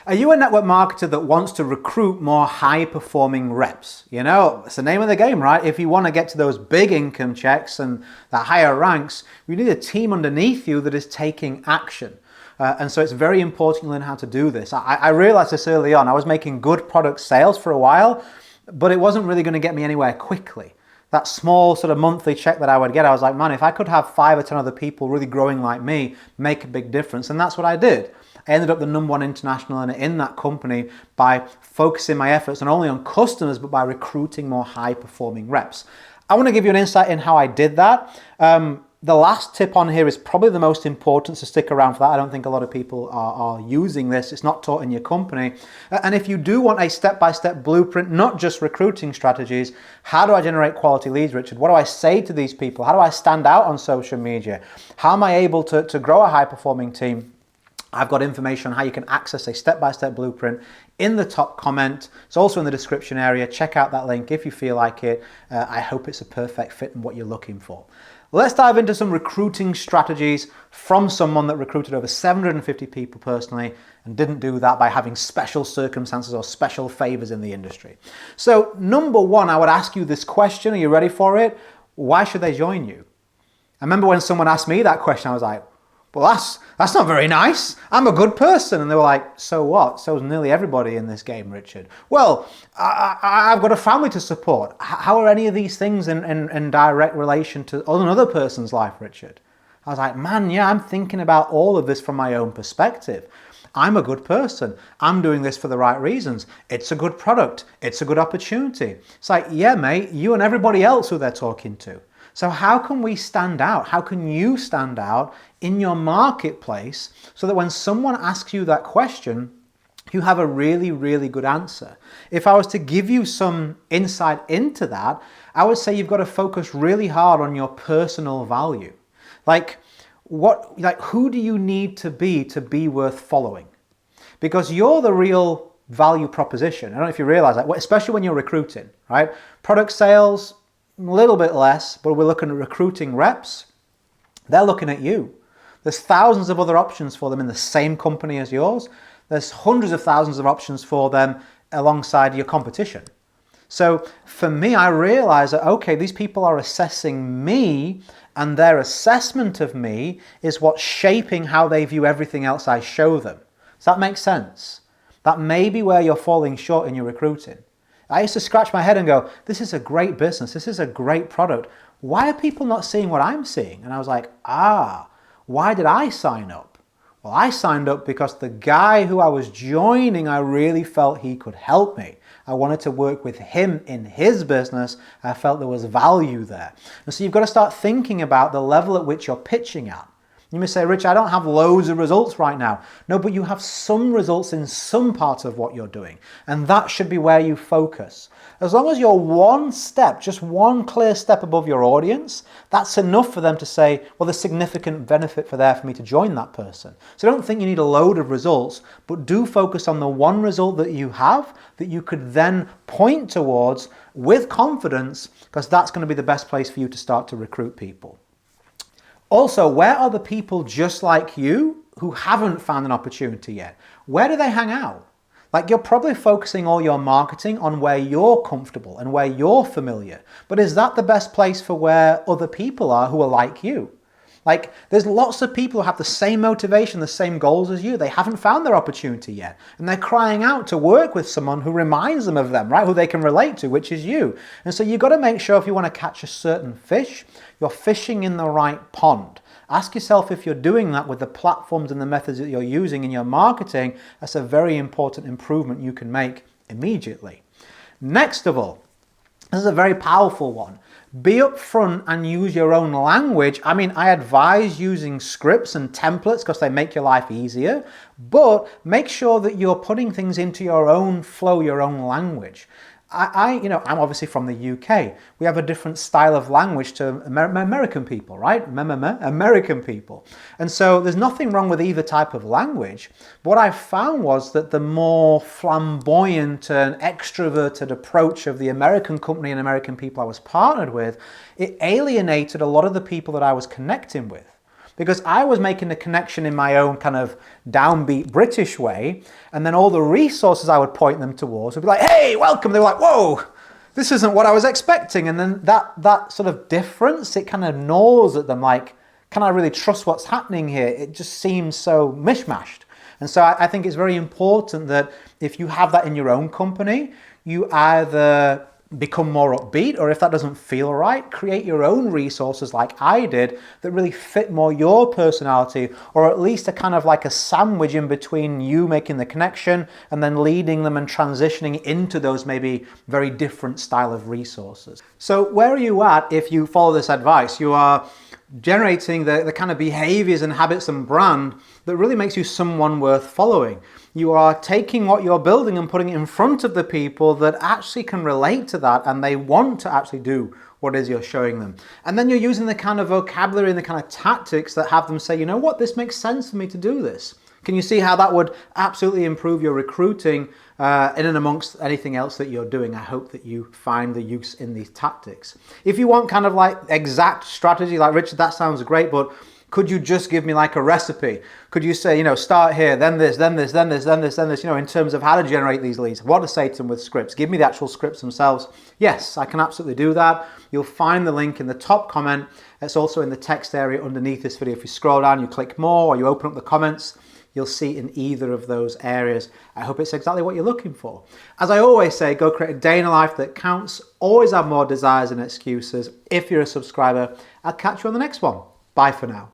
Are you a network marketer that wants to recruit more high-performing reps? You know, it's the name of the game, right? If you want to get to those big income checks and the higher ranks, you need a team underneath you that is taking action. And so it's very important to learn how to do this. I realized this early on. I was making good product sales for a while, but it wasn't really going to get me anywhere quickly. That small sort of monthly check that I would get, I was like, man, if I could have 5 or 10 other people really growing like me, make a big difference. And that's what I did. I ended up the #1 international earner in that company by focusing my efforts not only on customers, but by recruiting more high-performing reps. I want to give you an insight in how I did that. The last tip on here is probably the most important, so stick around for that. I don't think a lot of people are using this. It's not taught in your company. And if you do want a step-by-step blueprint, not just recruiting strategies, how do I generate quality leads, Richard? What do I say to these people? How do I stand out on social media? How am I able to grow a high-performing team? I've got information on how you can access a step-by-step blueprint in the top comment. It's also in the description area. Check out that link if you feel like it. I hope it's a perfect fit in what you're looking for. Let's dive into some recruiting strategies from someone that recruited over 750 people personally and didn't do that by having special circumstances or special favors in the industry. So #1, I would ask you this question. Are you ready for it? Why should they join you? I remember when someone asked me that question, I was like, well, that's not very nice. I'm a good person. And they were like, so what? So is nearly everybody in this game, Richard. Well, I've got a family to support. How are any of these things in direct relation to another person's life, Richard? I was like, man, yeah, I'm thinking about all of this from my own perspective. I'm a good person. I'm doing this for the right reasons. It's a good product. It's a good opportunity. It's like, yeah, mate, you and everybody else who they're talking to. So how can we stand out? How can you stand out in your marketplace so that when someone asks you that question, you have a really, really good answer? If I was to give you some insight into that, I would say you've got to focus really hard on your personal value. Like who do you need to be worth following? Because you're the real value proposition. I don't know if you realize that, especially when you're recruiting, right? Product sales, a little bit less, but we're looking at recruiting reps. They're looking at you. There's thousands of other options for them in the same company as yours. There's hundreds of thousands of options for them alongside your competition. So for me, I realized that, okay, these people are assessing me, and their assessment of me is what's shaping how they view everything else I show them. Does that make sense? That may be where you're falling short in your recruiting. I used to scratch my head and go, this is a great business, this is a great product. Why are people not seeing what I'm seeing? And I was like, why did I sign up? Well, I signed up because the guy who I was joining, I really felt he could help me. I wanted to work with him in his business. I felt there was value there. And so you've got to start thinking about the level at which you're pitching at. You may say, Rich, I don't have loads of results right now. No, but you have some results in some part of what you're doing. And that should be where you focus. As long as you're one step, just one clear step above your audience, that's enough for them to say, well, there's significant benefit for me to join that person. So don't think you need a load of results, but do focus on the one result that you have that you could then point towards with confidence, because that's going to be the best place for you to start to recruit people. Also, where are the people just like you who haven't found an opportunity yet? Where do they hang out? Like, you're probably focusing all your marketing on where you're comfortable and where you're familiar. But is that the best place for where other people are who are like you? Like, there's lots of people who have the same motivation, the same goals as you. They haven't found their opportunity yet. And they're crying out to work with someone who reminds them of them, right? Who they can relate to, which is you. And so you've got to make sure if you want to catch a certain fish, you're fishing in the right pond. Ask yourself if you're doing that with the platforms and the methods that you're using in your marketing. That's a very important improvement you can make immediately. Next of all, this is a very powerful one. Be upfront and use your own language. I mean, I advise using scripts and templates because they make your life easier, but make sure that you're putting things into your own flow, your own language. I'm obviously from the UK. We have a different style of language to American people, right? American people. And so there's nothing wrong with either type of language. What I found was that the more flamboyant and extroverted approach of the American company and American people I was partnered with, it alienated a lot of the people that I was connecting with. because I was making the connection in my own kind of downbeat British way, and then all the resources I would point them towards would be like, hey, welcome. They were like, whoa, this isn't what I was expecting. And then that sort of difference, it kind of gnaws at them like, can I really trust what's happening here? It just seems so mishmashed. And so I think it's very important that if you have that in your own company, you either become more upbeat, or if that doesn't feel right, create your own resources like I did that really fit more your personality, or at least a kind of like a sandwich in between you making the connection and then leading them and transitioning into those maybe very different style of resources. So where are you at if you follow this advice? You are generating the kind of behaviors and habits and brand that really makes you someone worth following. You are taking what you're building and putting it in front of the people that actually can relate to that, and they want to actually do what it is you're showing them. And then you're using the kind of vocabulary and the kind of tactics that have them say, you know what, this makes sense for me to do this. Can you see how that would absolutely improve your recruiting in and amongst anything else that you're doing? I hope that you find the use in these tactics. If you want kind of like exact strategy, like Richard, that sounds great, but could you just give me like a recipe? Could you say, start here, then this, then this, then this, then this, then this, in terms of how to generate these leads, what to say to them with scripts? Give me the actual scripts themselves. Yes, I can absolutely do that. You'll find the link in the top comment. It's also in the text area underneath this video. If you scroll down, you click more, or you open up the comments, you'll see in either of those areas. I hope it's exactly what you're looking for. As I always say, go create a day in a life that counts. Always have more desires and excuses. If you're a subscriber, I'll catch you on the next one. Bye for now.